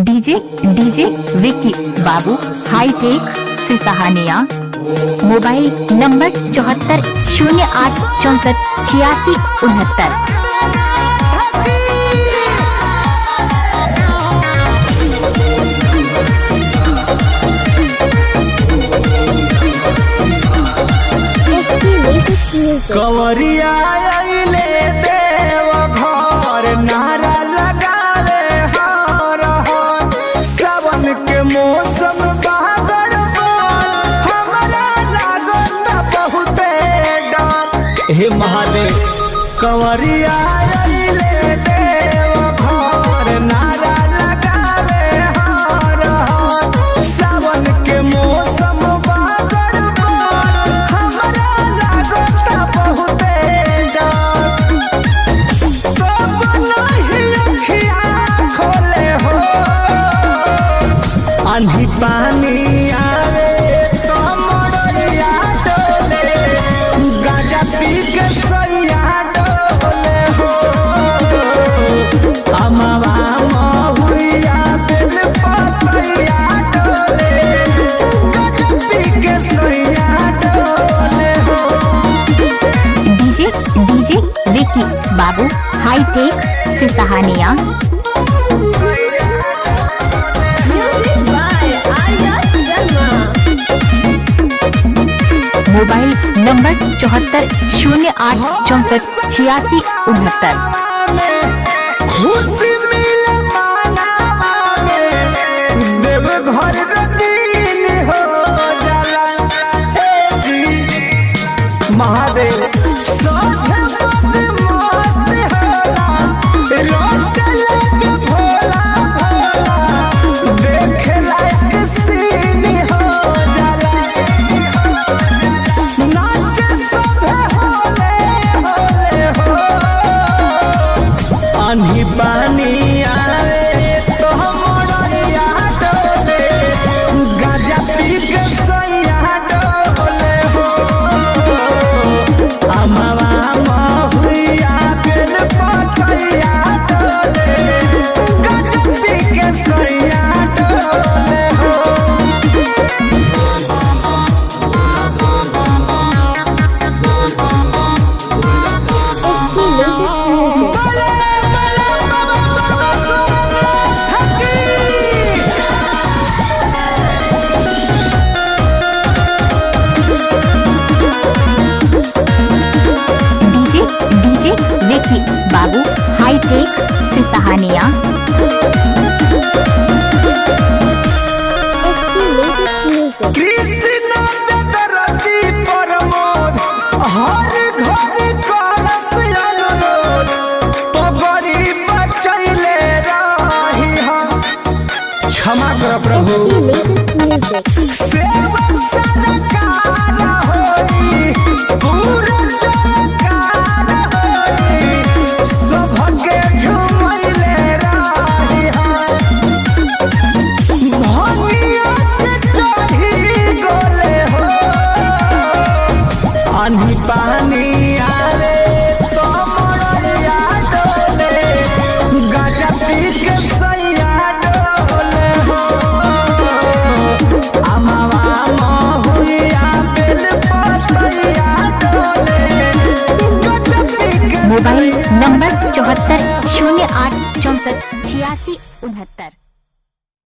DJ DJ Vicky बाबू hi tech से Sahaniya. Mobile number 7408648669। कंवरिया आइले देव घर नारा लगावे हर हर। सावन के मौसम बहादुर हमरा लागत बहुते डर। हे महादेव कंवरिया आइले देव घर नारा लगावे हर हर। सावन के मौसम बहादुर हमरा लागत बहुते डर। तब नहीं अखिया खोले हो आंधी पानी आवे तो मोरया डोले। गाजा पी के सैया डोले हो। अमवा महुआ बेल पपैया डोले। गाजा पी के सैया डोले हो। डीजे डीजे विक्की बाबू हाईटेक से सहानिया। Mobile number 7408648669। खुशी मिले मानवा में देव घर रंगीन हो जाला। हे जी महादेव सोहे मत मस्त होला। रोट लगे भोला भोला देखे लायक सीन हो जाला। नाच सभे होले होले हो। आंधी पानी आवे तो मोरया डोले। गाजा पी के सैया डोले हो। अमवा महुआ बेल पपैया डोले। गाजा पी के सैया डोले हो। बोले बोले बाबा बाबा सुरनाथ की। डीजे डीजे विक्की बाबू हाईटेक से सहानिया। कृष्ण दरदी प्रमोद हर घर करस अनुरोध। पगड़ी बचैले रही हम क्षमा कर प्रभु। सेवा सरकार होई पूरा जयकार होई। सबके झुमैले रही हम भनिया के चढ़ी गोले हो। आंधी पानी आवे तो मोरया डोले। गाजा पी के सैया डोले हो। अमवा महुआ बेल पपैया डोले। गाजा पी के मोबाइल सैया नंबर 7408648669।